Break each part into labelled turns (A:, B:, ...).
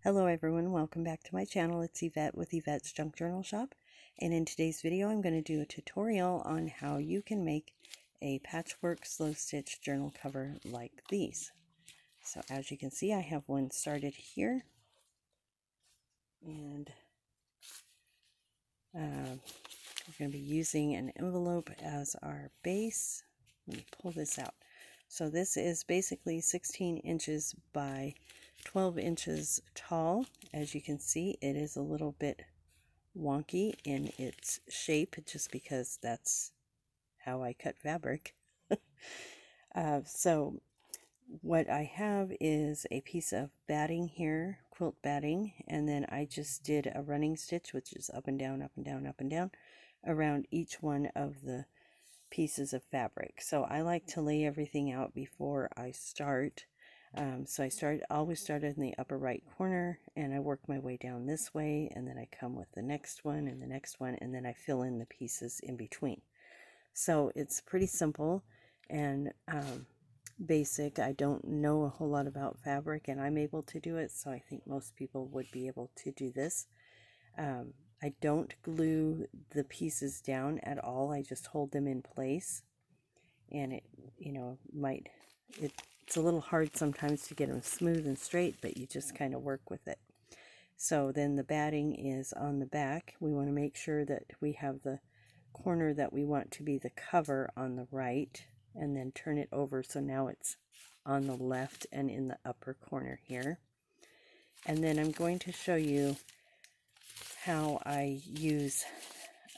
A: Hello everyone, welcome back to my channel. It's Yvette with Yvette's Junk Journal Shop, and in today's video I'm going to do a tutorial on how you can make a patchwork slow stitch journal cover like these. So as you can see, I have one started here, and we're going to be using an envelope as our base. Let me pull this out. So this is basically 16 inches by 12 inches tall. As you can see, it is a little bit wonky in its shape just because that's how I cut fabric. So what I have is a piece of batting here, quilt batting, and then I just did a running stitch, which is up and down, up and down, up and down, around each one of the pieces of fabric. So I like to lay everything out before I start. So I always started in the upper right corner, and I work my way down this way, and then I come with the next one and the next one, and then I fill in the pieces in between. So it's pretty simple and basic. I don't know a whole lot about fabric, and I'm able to do it, so I think most people would be able to do this. I don't glue the pieces down at all. I just hold them in place, and it's a little hard sometimes to get them smooth and straight, but you just kind of work with it. So then the batting is on the back. We want to make sure that we have the corner that we want to be the cover on the right, and then turn it over so now it's on the left and in the upper corner here. And then I'm going to show you how I use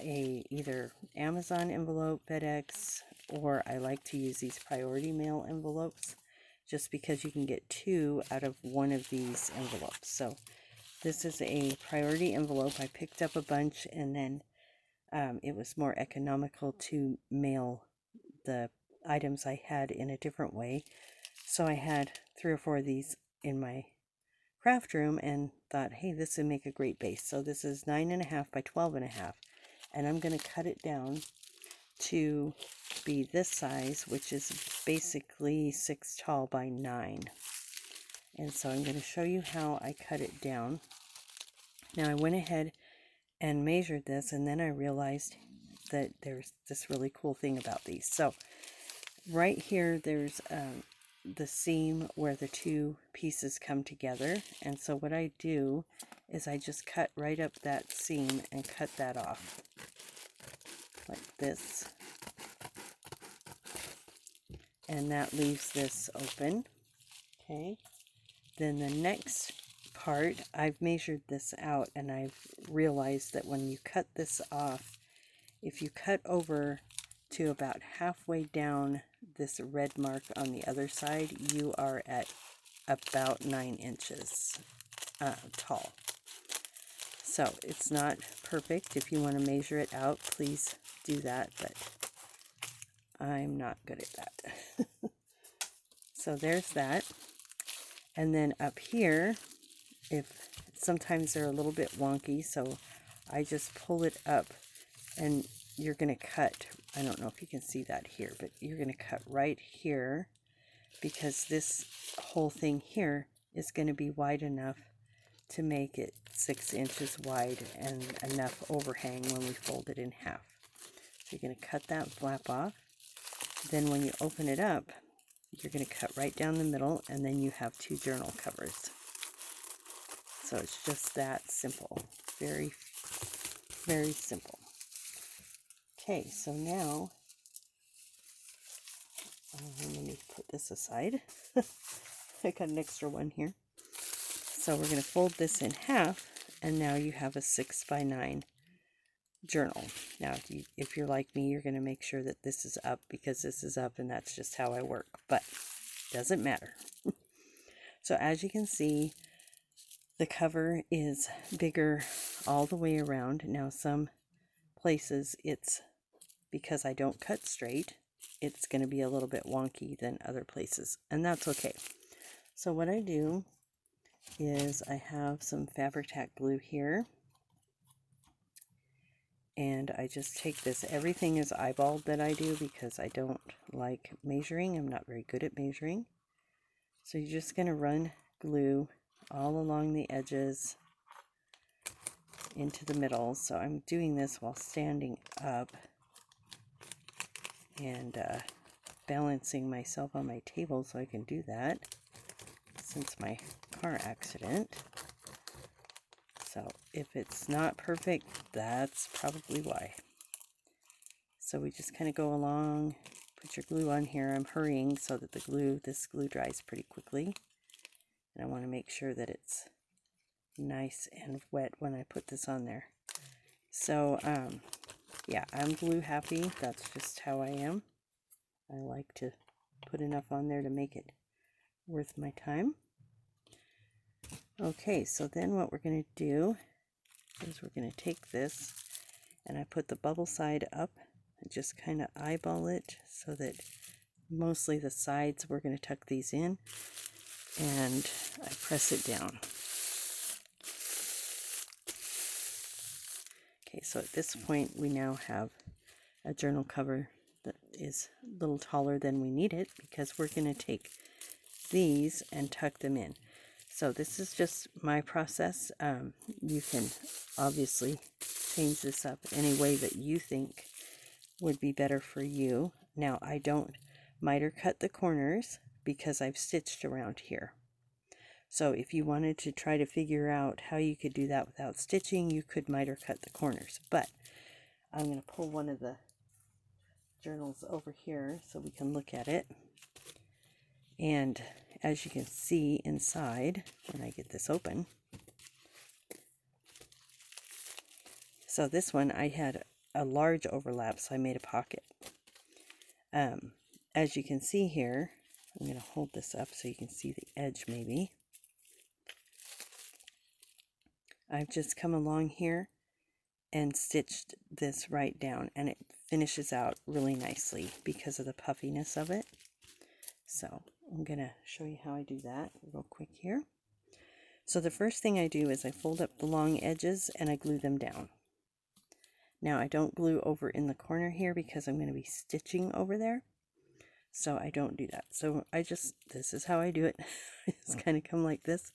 A: either Amazon envelope, FedEx, or I like to use these priority mail envelopes just because you can get 2 out of one of these envelopes. So this is a priority envelope. I picked up a bunch, and then it was more economical to mail the items I had in a different way. So I had 3 or 4 of these in my craft room and thought, hey, this would make a great base. So this is 9.5 by 12.5, and I'm going to cut it down to be this size, which is basically 6 tall by 9. And so I'm going to show you how I cut it down. Now I went ahead and measured this, and then I realized that there's this really cool thing about these. So right here there's the seam where the 2 pieces come together, and so what I do is I just cut right up that seam and cut that off like this, and that leaves this open. Okay, then the next part, I've measured this out, and I've realized that when you cut this off, if you cut over to about halfway down this red mark on the other side, you are at about 9 inches tall. So it's not perfect. If you want to measure it out, please do that, but I'm not good at that. So there's that. And then up here, if sometimes they're a little bit wonky, so I just pull it up, and you're going to cut, I don't know if you can see that here, but you're going to cut right here, because this whole thing here is going to be wide enough to make it 6 inches wide and enough overhang when we fold it in half. So you're going to cut that flap off. Then when you open it up, you're going to cut right down the middle, and then you have 2 journal covers. So it's just that simple. Very, very simple. Okay, so now, let me put this aside. I got an extra one here. So we're going to fold this in half, and now you have a 6 by 9 journal. Now, if you're like me, you're going to make sure that this is up, because this is up, and that's just how I work, but doesn't matter. So as you can see, the cover is bigger all the way around. Now, some places it's, because I don't cut straight, it's going to be a little bit wonky than other places, and that's okay. So what I do is I have some fabric tack glue here, and I just take this. Everything is eyeballed that I do because I don't like measuring. I'm not very good at measuring. So you're just going to run glue all along the edges into the middle. So I'm doing this while standing up and balancing myself on my table so I can do that since my car accident. So if it's not perfect, that's probably why. So we just kind of go along, put your glue on here. I'm hurrying so that this glue dries pretty quickly. And I want to make sure that it's nice and wet when I put this on there. So, yeah, I'm glue happy. That's just how I am. I like to put enough on there to make it worth my time. Okay, so then what we're going to do is we're going to take this, and I put the bubble side up and just kind of eyeball it so that mostly the sides, we're going to tuck these in, and I press it down. Okay, so at this point we now have a journal cover that is a little taller than we need it, because we're going to take these and tuck them in. So this is just my process. You can obviously change this up any way that you think would be better for you. Now, I don't miter cut the corners because I've stitched around here. So if you wanted to try to figure out how you could do that without stitching, you could miter cut the corners. But I'm going to pull one of the journals over here so we can look at it. And as you can see inside, when I get this open, so this one I had a large overlap, so I made a pocket. As you can see here, I'm going to hold this up so you can see the edge maybe. I've just come along here and stitched this right down, and it finishes out really nicely because of the puffiness of it. So I'm going to show you how I do that real quick here. So the first thing I do is I fold up the long edges and I glue them down. Now I don't glue over in the corner here because I'm going to be stitching over there. So I don't do that. So this is how I do it. It's kind of come like this.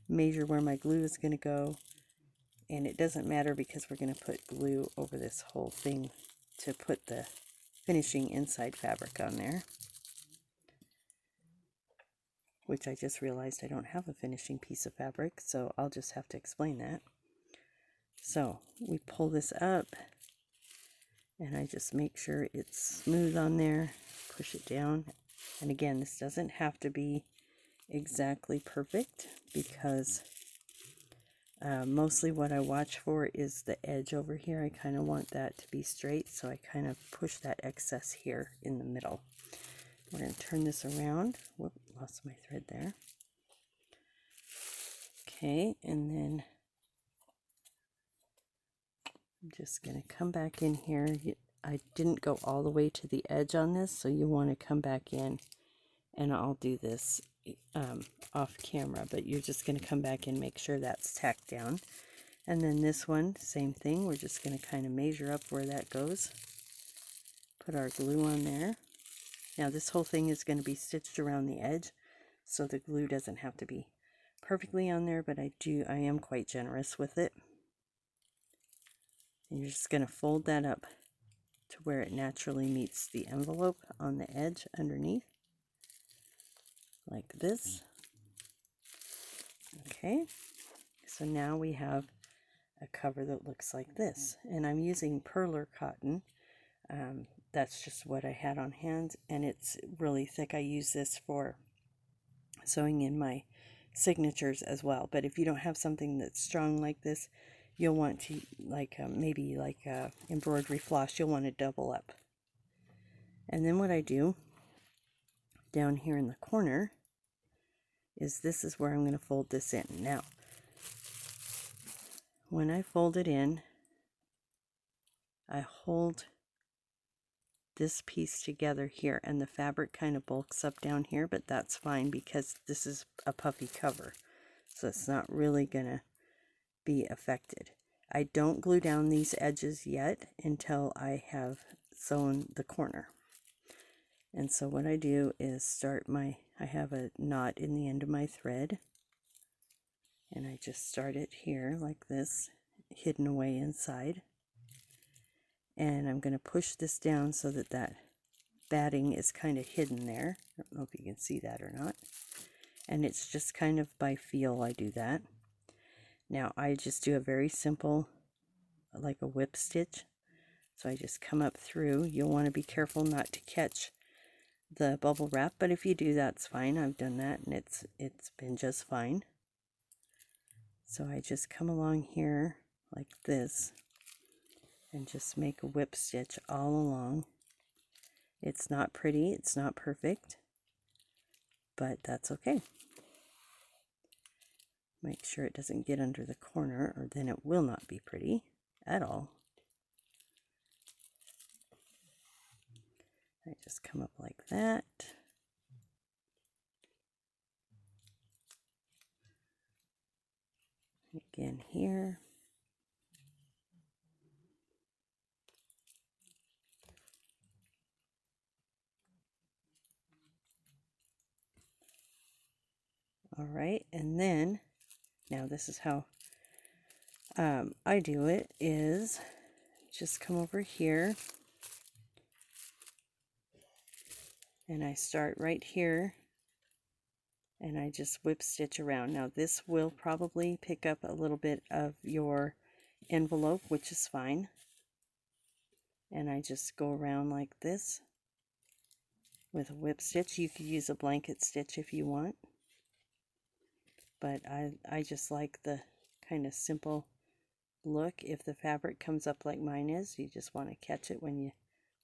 A: Measure where my glue is going to go. And it doesn't matter because we're going to put glue over this whole thing to put the finishing inside fabric on there. Which I just realized I don't have a finishing piece of fabric, so I'll just have to explain that. So we pull this up, and I just make sure it's smooth on there, push it down. And again, this doesn't have to be exactly perfect because mostly what I watch for is the edge over here. I kind of want that to be straight, so I kind of push that excess here in the middle. We're going to turn this around. Whoop, lost my thread there. Okay, and then I'm just going to come back in here. I didn't go all the way to the edge on this, so you want to come back in, and I'll do this off camera, but you're just going to come back and make sure that's tacked down. And then this one, same thing. We're just going to kind of measure up where that goes. Put our glue on there. Now this whole thing is going to be stitched around the edge, so the glue doesn't have to be perfectly on there, but I am quite generous with it. And you're just going to fold that up to where it naturally meets the envelope on the edge underneath, like this. Okay, so now we have a cover that looks like this, and I'm using perler cotton. That's just what I had on hand, and it's really thick. I use this for sewing in my signatures as well, but if you don't have something that's strong like this, you'll want to, maybe embroidery floss, you'll want to double up. And then what I do down here in the corner is this is where I'm going to fold this in. Now, when I fold it in, I hold this piece together here, and the fabric kind of bulks up down here, but that's fine because this is a puffy cover, so it's not really gonna be affected. I don't glue down these edges yet until I have sewn the corner. And so what I do is I have a knot in the end of my thread, And I just start it here like this, hidden away inside. And I'm going to push this down so that that batting is kind of hidden there. I don't know if you can see that or not. And it's just kind of by feel I do that. Now I just do a very simple, like a whip stitch. So I just come up through. You'll want to be careful not to catch the bubble wrap, but if you do, that's fine. I've done that and it's been just fine. So I just come along here like this and just make a whip stitch all along. It's not pretty, it's not perfect, but that's okay. Make sure it doesn't get under the corner, or then it will not be pretty at all. I just come up like that. Again here. All right, and then, now this is how I do it, is just come over here and I start right here and I just whip stitch around. Now this will probably pick up a little bit of your envelope, which is fine. And I just go around like this with a whip stitch. You could use a blanket stitch if you want, but I just like the kind of simple look. If the fabric comes up like mine is, you just want to catch it when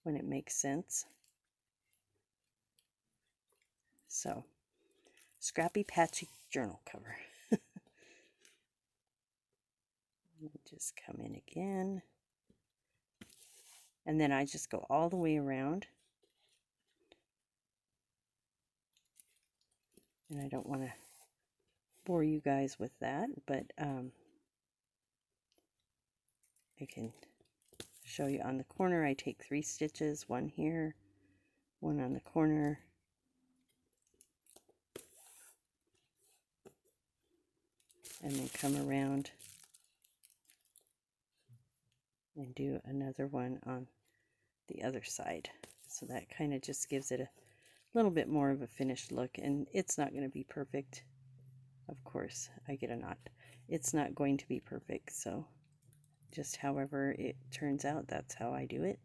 A: it makes sense. So, scrappy patchy journal cover. Just come in again, and then I just go all the way around, and I don't want to bore you guys with that, but I can show you on the corner. I take 3 stitches, one here, one on the corner, and then come around and do another one on the other side. So that kind of just gives it a little bit more of a finished look, and it's not going to be perfect. Of course, I get a knot. It's not going to be perfect, so just however it turns out, that's how I do it.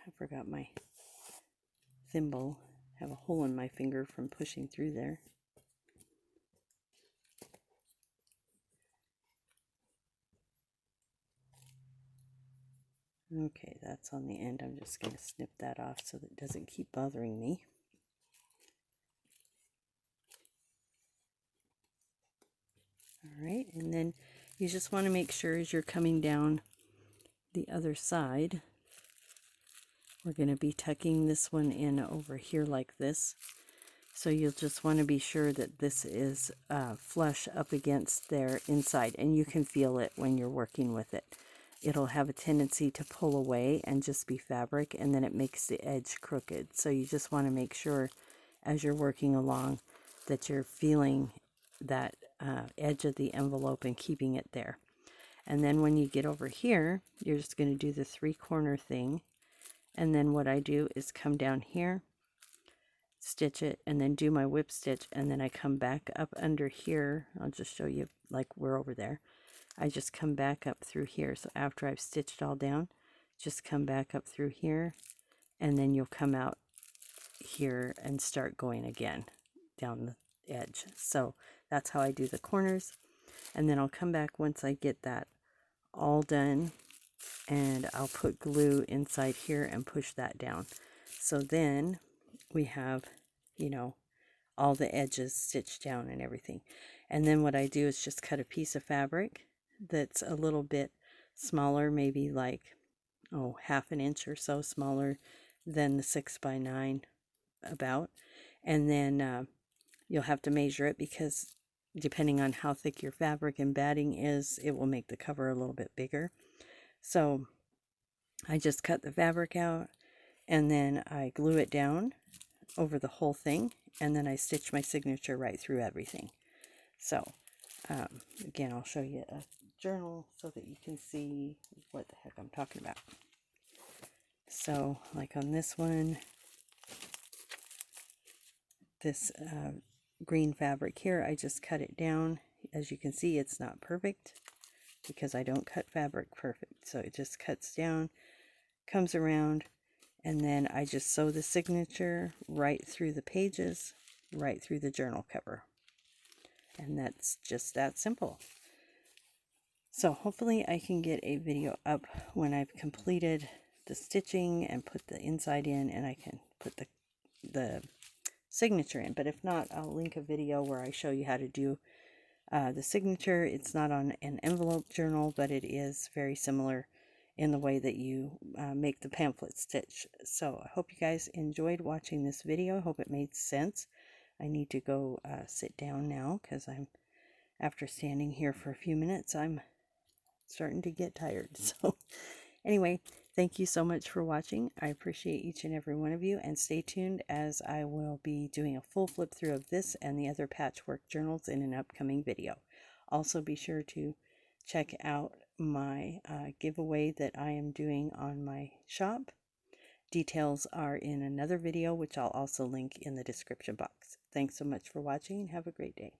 A: I forgot my thimble. I have a hole in my finger from pushing through there. Okay, that's on the end. I'm just going to snip that off so that it doesn't keep bothering me. Alright, and then you just want to make sure as you're coming down the other side, we're going to be tucking this one in over here like this. So you'll just want to be sure that this is flush up against their inside, and you can feel it when you're working with it. It'll have a tendency to pull away and just be fabric, and then it makes the edge crooked. So you just want to make sure as you're working along that you're feeling that edge of the envelope and keeping it there. And then when you get over here, you're just going to do the 3-corner thing. And then what I do is come down here, stitch it, and then do my whip stitch, and then I come back up under here. I'll just show you like we're over there. I just come back up through here. So after I've stitched all down, just come back up through here, and then you'll come out here and start going again down the edge. So that's how I do the corners. And then I'll come back once I get that all done, and I'll put glue inside here and push that down. So then we have, you know, all the edges stitched down and everything. And then what I do is just cut a piece of fabric that's a little bit smaller, maybe like, oh, 1/2 inch or so smaller than the 6x9 about. And then you'll have to measure it, because depending on how thick your fabric and batting is, it will make the cover a little bit bigger. So I just cut the fabric out, and then I glue it down over the whole thing, and then I stitch my signature right through everything. So again, I'll show you a journal so that you can see what the heck I'm talking about. So like on this one, this green fabric here, I just cut it down. As you can see, it's not perfect because I don't cut fabric perfect. So it just cuts down, comes around, and then I just sew the signature right through the pages, right through the journal cover. And that's just that simple. So hopefully I can get a video up when I've completed the stitching and put the inside in, and I can put the signature in. But if not, I'll link a video where I show you how to do the signature. It's not on an envelope journal, but it is very similar in the way that you make the pamphlet stitch. So I hope you guys enjoyed watching this video. I hope it made sense. I need to go sit down now because after standing here for a few minutes, I'm starting to get tired. So anyway, thank you so much for watching. I appreciate each and every one of you, and stay tuned as I will be doing a full flip through of this and the other patchwork journals in an upcoming video. Also be sure to check out my giveaway that I am doing on my shop. Details are in another video, which I'll also link in the description box. Thanks so much for watching, and have a great day.